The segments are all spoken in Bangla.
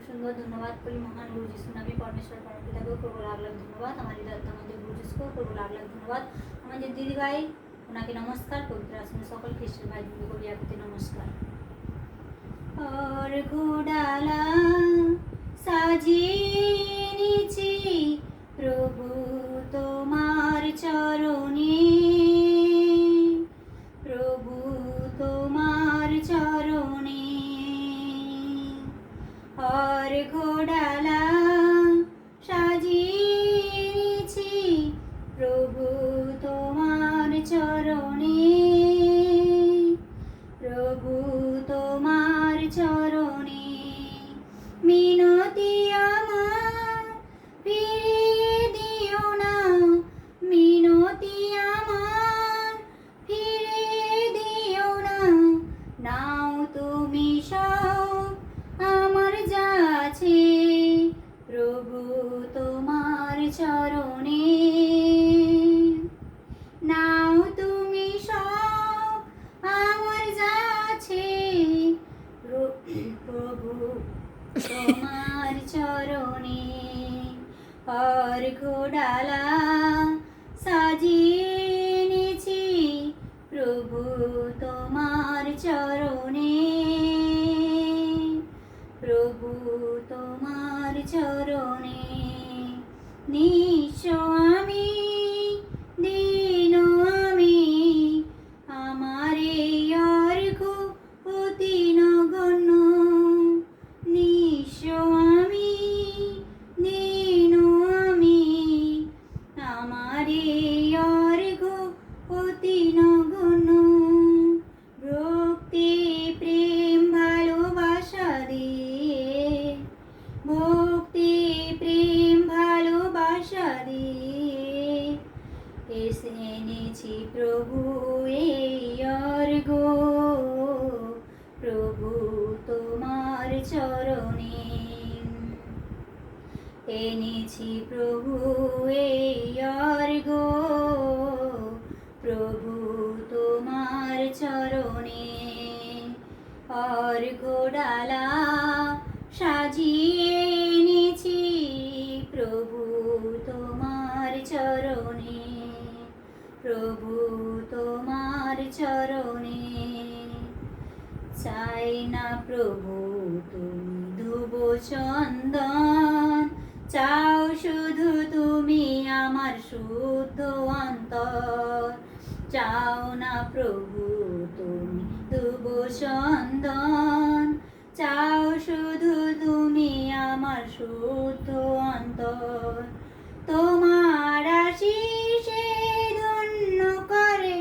सुंदर धन्यवाद करी महान गुरु जिसको नबी परमेश्वर परमपिता को করবো লাখ লাখ ধন্যবাদ। আমাদের গুরু जिसको করবো লাখ লাখ ধন্যবাদ। আমাদের দিদি ভাই ওনাকে নমস্কার। পবিত্র আসনে সকল খ্রিস্টান ভাই দিদি কবি আপনি নমস্কার। और घोडाला সাজিয়ে নিছি প্রভু তোমার চরণে, প্রভু তোমার চরণে। और ঘোडाলা সাজিয়ে নিছি প্রভু তোমার চরণে, প্রভু তোমার চরণে। মিনতি আমার ফিরিয়ে দিও না, মিনতি আমার ফিরিয়ে দিও না। নাও তুমি সব আমার যা আছে প্রভু তোমার চরণে, নাও তুমি সব আমার যা আছে প্রভু তোমার চরণে। और ঘোডালা সাজিয়ে নিছি প্রভু তোমার চরণে, প্রভু তোমার চরণে। নিঃস্ব আমি দীন আমি, আমার এই অর্ঘ অতি নগণ্য। নিঃস্ব আমি দীন আমি, আমার এই অর্ঘ অতি নগণ্য। ভক্তি প্রেম ভালোবাসা দিয়ে, ভক্তি প্রেম ভালোবাসা দিয়ে এসে এনেছি প্রভু এই অর্ঘ, প্রভু তোমার চরণে। এনেছি প্রভু এই অর্ঘ, প্রভু তোমার চরণে। और ঘোডালা সাজিয়ে এনেছি প্রভু তোমার চরণে, প্রভু তোমার চরণে। চাই না প্রভু তুমি ধুব চন্দন, চাও শুধু তুমি আমার শুদ্ধ অন্তর। চাও না প্রভু তুমি ধুব চন্দন, চাও শুধু তুমি আমার শুদ্ধ অন্তর। তোমার আশিসে ধন্য করে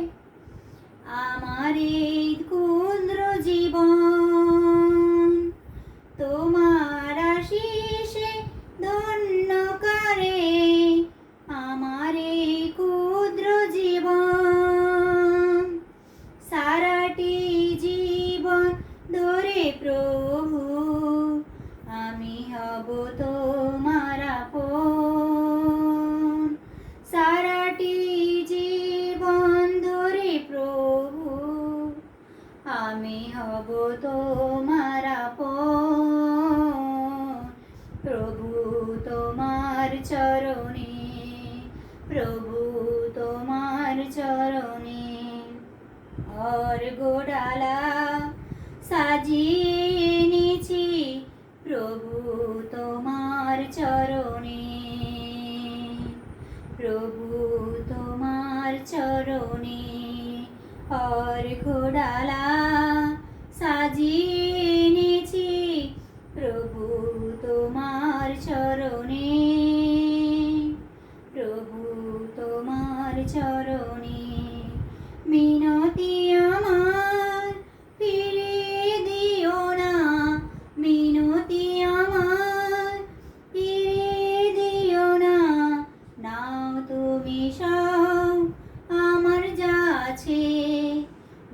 আমার এই ক্ষুদ্র জীবন, তোমার আশিসে ধন্য করে আমার এই ক্ষুদ্র জীবন। সারাটি জীবন ধরে প্রভু আমি হব তোমার আপন। সারাটি জীবন ধরে প্রভু আমি হব তোমার আপন। প্রভু তোমার চরণে, প্রভু তোমার চরণে। और ঘোডালা সাজিয়ে এনেছি প্রভু তোমার চরণে, প্রভু তোমার চরণে। और ঘোডালা সাজিয়ে এনেছি প্রভু তোমার চরণে, প্রভু তোমার চরণে। মিনতি আমার ফিরিয়ে দিও না, মিনতি আমার ফিরিয়ে দিও না। নাও তুমি সব আমার যা আছে,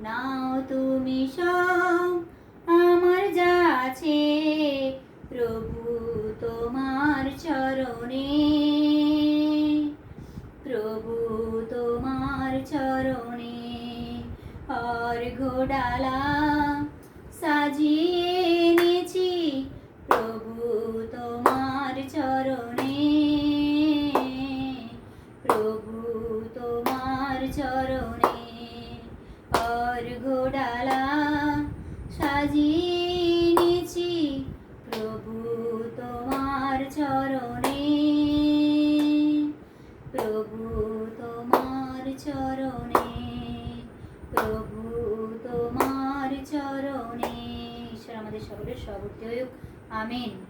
নাও তুমি সব আমার যা আছে প্রভু তোমার চরণে, প্রভু তোমার চরণে। और ঘোডালা সাজিয়ে এনেছি প্রভু চরণে অর্ঘ্যডালা সাজিয়েছি প্রভু তোমার চরণে, প্রভু তোমার চরণে, প্রভু তোমার চরণে। ঈশ্বর আমাদের সকলের সবুদ্ধি হোক। আমিন।